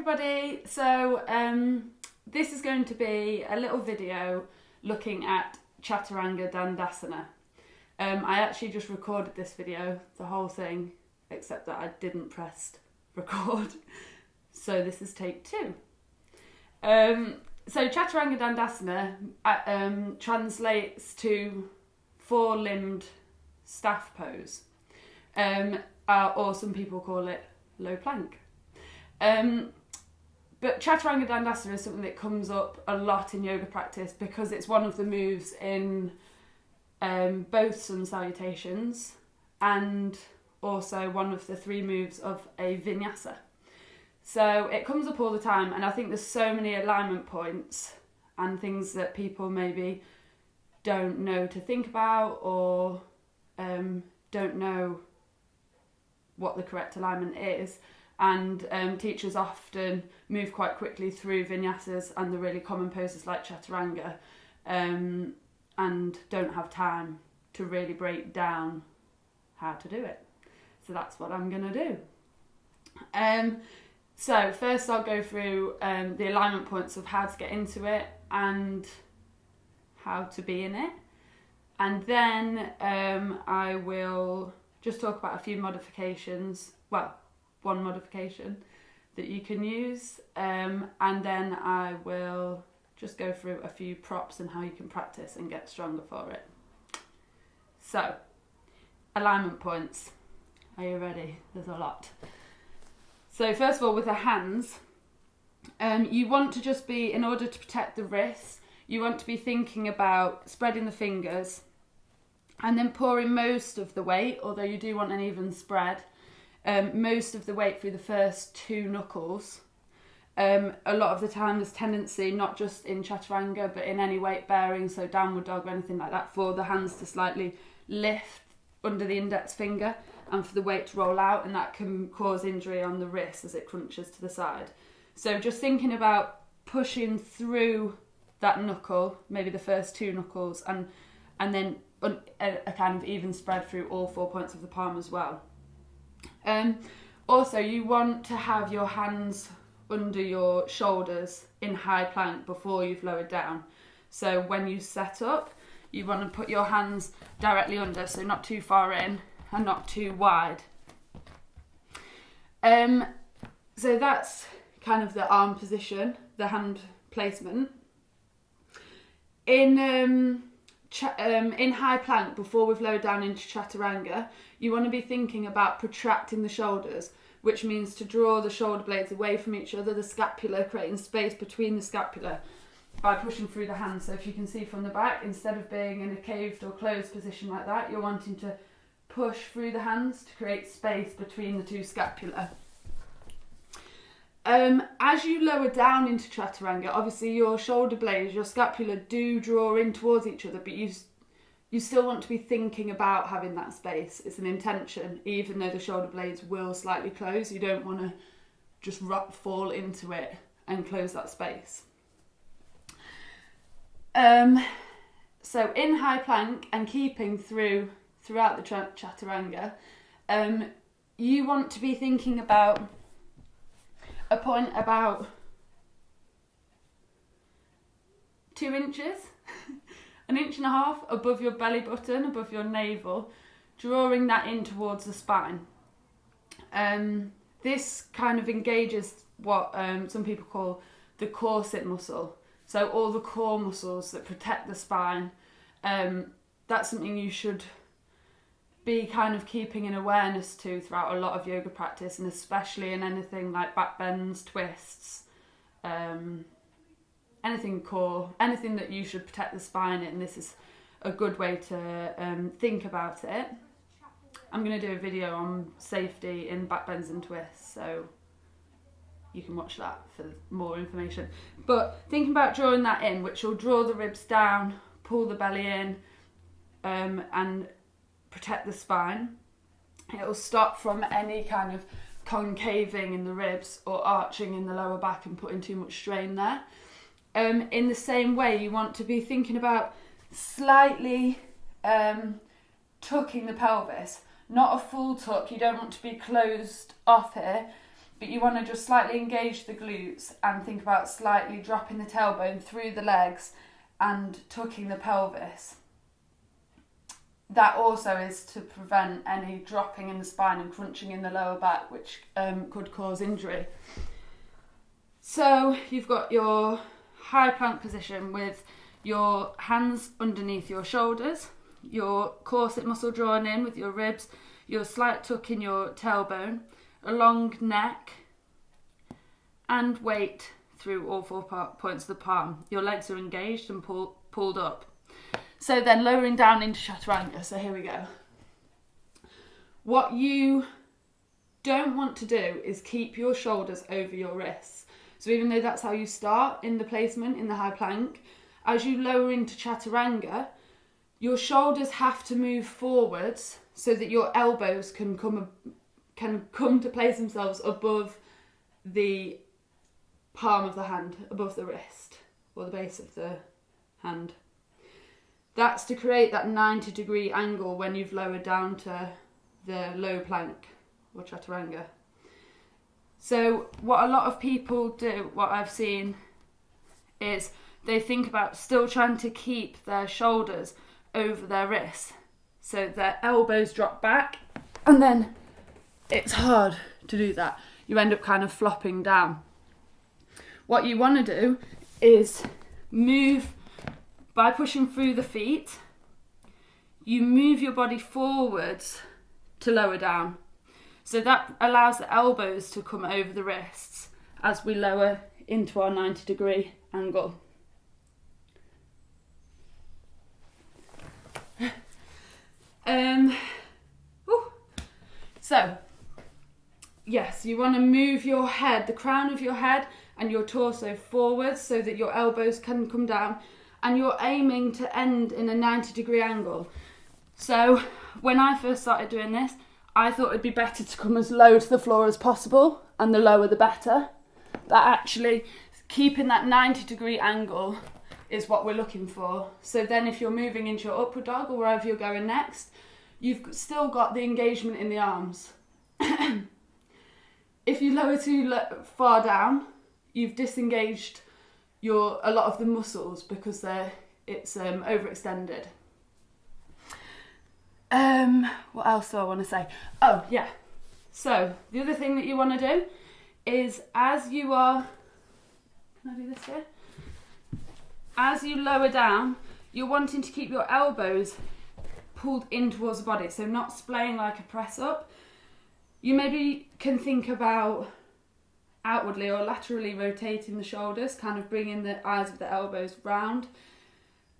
everybody. So this is going to be a little video looking at Chaturanga Dandasana. I actually just recorded this video, the whole thing, except that I didn't press record. So this is take 2. So Chaturanga Dandasana translates to 4-limbed staff pose, or some people call it low plank. But Chaturanga Dandasana is something that comes up a lot in yoga practice because it's one of the moves in both sun salutations and also one of the 3 moves of a vinyasa. So it comes up all the time, and I think there's so many alignment points and things that people maybe don't know to think about or don't know what the correct alignment is. And teachers often move quite quickly through vinyasas and the really common poses like Chaturanga and don't have time to really break down how to do it. So that's what I'm going to do. So first I'll go through the alignment points of how to get into it and how to be in it. And then I will just talk about a few modifications. Well, one modification that you can use, and then I will just go through a few props and how you can practice and get stronger for it. So, alignment points. Are you ready? There's a lot. So first of all, with the hands, you want to just be, in order to protect the wrists, you want to be thinking about spreading the fingers and then pouring most of the weight, although you do want an even spread, most of the weight through the first 2 knuckles. A lot of the time there's tendency, not just in Chaturanga, but in any weight bearing, so downward dog or anything like that, for the hands to slightly lift under the index finger and for the weight to roll out, and that can cause injury on the wrist as it crunches to the side. So just thinking about pushing through that knuckle, maybe the first 2 knuckles, and then a kind of even spread through all 4 points of the palm as well. Also, you want to have your hands under your shoulders in high plank before you've lowered down. So when you set up, you want to put your hands directly under, so not too far in and not too wide. So that's kind of the arm position, the hand placement. In high plank, before we've lowered down into Chaturanga, you want to be thinking about protracting the shoulders, which means to draw the shoulder blades away from each other, the scapula, creating space between the scapula by pushing through the hands. So if you can see from the back, instead of being in a caved or closed position like that, you're wanting to push through the hands to create space between the 2 scapula. As you lower down into Chaturanga, obviously your shoulder blades, your scapula do draw in towards each other, but you still want to be thinking about having that space. It's an intention, even though the shoulder blades will slightly close. You don't want to just fall into it and close that space. So in high plank and keeping throughout the Chaturanga, you want to be thinking about a point about 2 inches, 1.5 inches above your belly button, above your navel, drawing that in towards the spine. This kind of engages what some people call the corset muscle. So all the core muscles that protect the spine, that's something you should be kind of keeping an awareness to throughout a lot of yoga practice, and especially in anything like back bends, twists, anything core, anything that you should protect the spine in. This is a good way to think about it. I'm going to do a video on safety in back bends and twists, so you can watch that for more information. But thinking about drawing that in, which will draw the ribs down, pull the belly in, and protect the spine. It will stop from any kind of concaving in the ribs or arching in the lower back and putting too much strain there. In the same way, you want to be thinking about slightly tucking the pelvis, not a full tuck. You don't want to be closed off here, but you want to just slightly engage the glutes and think about slightly dropping the tailbone through the legs and tucking the pelvis. That also is to prevent any dropping in the spine and crunching in the lower back, which could cause injury. So you've got your high plank position with your hands underneath your shoulders, your corset muscle drawn in with your ribs, your slight tuck in your tailbone, a long neck, and weight through all 4 points of the palm. Your legs are engaged and pulled up. So then lowering down into Chaturanga. So here we go. What you don't want to do is keep your shoulders over your wrists. So even though that's how you start in the placement in the high plank, as you lower into Chaturanga, your shoulders have to move forwards so that your elbows can come to place themselves above the palm of the hand, above the wrist, or the base of the hand. That's to create that 90-degree angle when you've lowered down to the low plank or Chaturanga. So what a lot of people do, what I've seen, is they think about still trying to keep their shoulders over their wrists. So their elbows drop back, and then it's hard to do that. You end up kind of flopping down. What you want to do is move by pushing through the feet. You move your body forwards to lower down. So that allows the elbows to come over the wrists as we lower into our 90-degree angle. So, yes, you want to move your head, the crown of your head and your torso forwards so that your elbows can come down, and you're aiming to end in a 90-degree angle. So when I first started doing this, I thought it'd be better to come as low to the floor as possible, and the lower the better. But actually keeping that 90-degree angle is what we're looking for. So then if you're moving into your upward dog or wherever you're going next, you've still got the engagement in the arms. If you lower too far down, you've disengaged a lot of the muscles because it's overextended. What else do I want to say? Oh, yeah. So the other thing that you want to do is as you are... Can I do this here? As you lower down, you're wanting to keep your elbows pulled in towards the body, so not splaying like a press up. You maybe can think about outwardly or laterally rotating the shoulders, kind of bringing the eyes of the elbows round,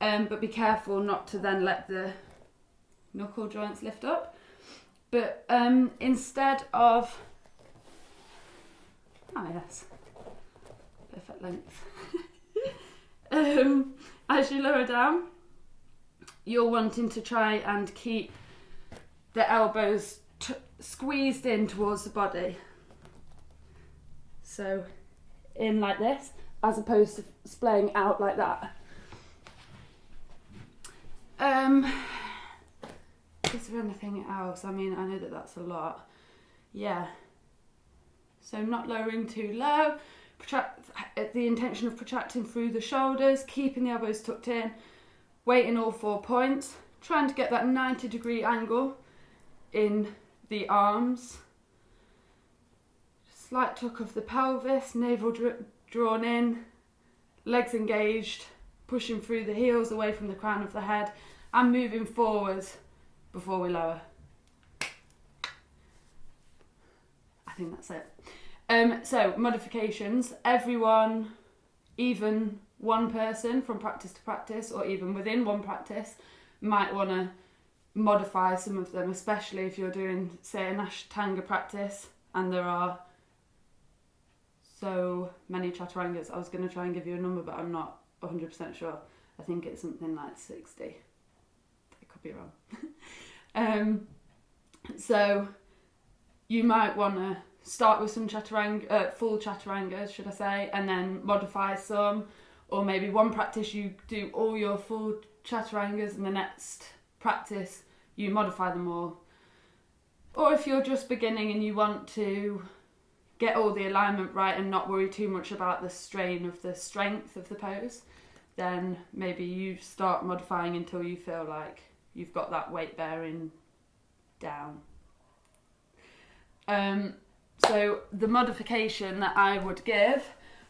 but be careful not to then let the knuckle joints lift up. But instead of... Ah, yes. Perfect length. As you lower down, you're wanting to try and keep the elbows squeezed in towards the body. So in like this, as opposed to splaying out like that. Is there anything else? I mean, I know that that's a lot. Yeah. So not lowering too low. The intention of protracting through the shoulders, keeping the elbows tucked in, weight in all 4 points, trying to get that 90-degree angle in the arms. Slight tuck of the pelvis, navel drawn in, legs engaged, pushing through the heels away from the crown of the head, and moving forwards before we lower. I think that's it. So modifications, everyone, even one person from practice to practice, or even within one practice, might want to modify some of them, especially if you're doing, say, an Ashtanga practice and there are so many Chaturangas. I was going to try and give you a number, but I'm not 100% sure. I think it's something like 60. I could be wrong. So you might want to start with some chaturanga, full chaturangas, should I say, and then modify some, or maybe one practice you do all your full chaturangas and the next practice you modify them all. Or if you're just beginning and you want to get all the alignment right and not worry too much about the strain of the strength of the pose, then maybe you start modifying until you feel like you've got that weight bearing down. So the modification that I would give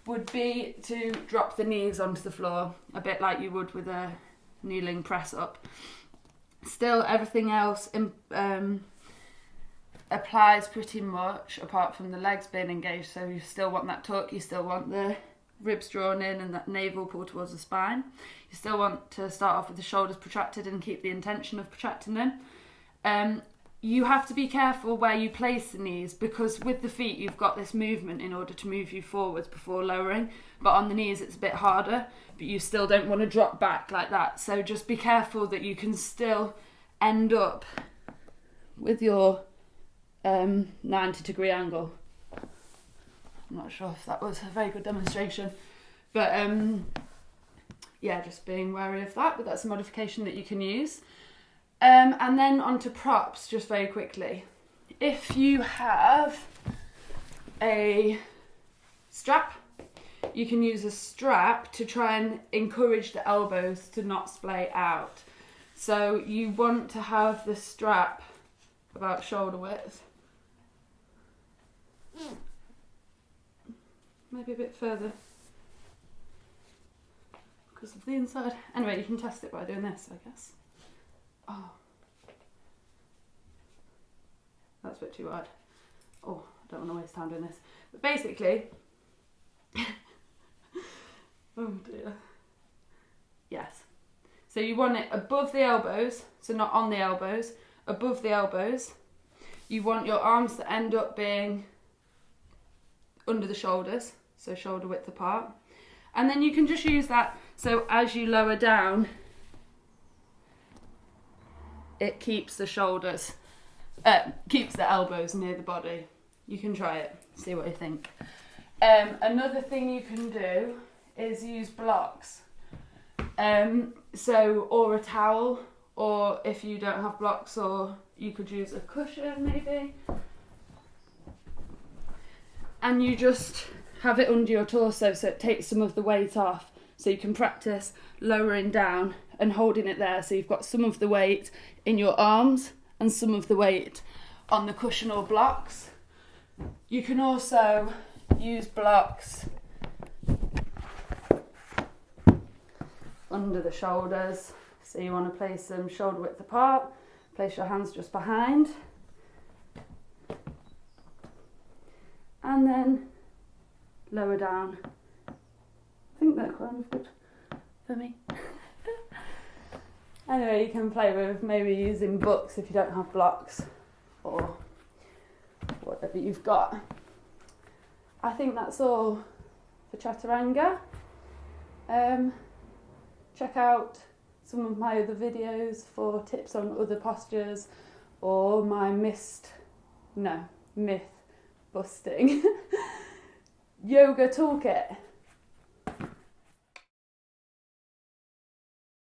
would be to drop the knees onto the floor, a bit like you would with a kneeling press up. Still, everything else applies pretty much, apart from the legs being engaged. So you still want that tuck, you still want the ribs drawn in and that navel pull towards the spine. You still want to start off with the shoulders protracted and keep the intention of protracting them. You have to be careful where you place the knees, because with the feet you've got this movement in order to move you forwards before lowering, but on the knees it's a bit harder, but you still don't want to drop back like that. So just be careful that you can still end up with your 90-degree angle. I'm not sure if that was a very good demonstration, but yeah, just being wary of that, but that's a modification that you can use. And then onto props, just very quickly. If you have a strap, you can use a strap to try and encourage the elbows to not splay out. So you want to have the strap about shoulder width. Maybe a bit further because of the inside. Anyway, you can test it by doing this, I guess. Oh, that's a bit too wide. Oh, I don't want to waste time doing this. But basically, oh dear. Yes. So you want it above the elbows, so not on the elbows, above the elbows. You want your arms to end up being under the shoulders, so shoulder width apart. And then you can just use that, so as you lower down, it keeps the shoulders, keeps the elbows near the body. You can try it, see what you think. Another thing you can do is use blocks. Or a towel, or if you don't have blocks, or you could use a cushion maybe. And you just have it under your torso so it takes some of the weight off, so you can practice lowering down and holding it there, so you've got some of the weight in your arms and some of the weight on the cushion or blocks. You can also use blocks under the shoulders, so you want to place them shoulder width apart, place your hands just behind, and then lower down. I think that's kind of good for me. Anyway, you can play with maybe using books if you don't have blocks, or whatever you've got. I think that's all for Chaturanga. Check out some of my other videos for tips on other postures, or my myth busting yoga toolkit.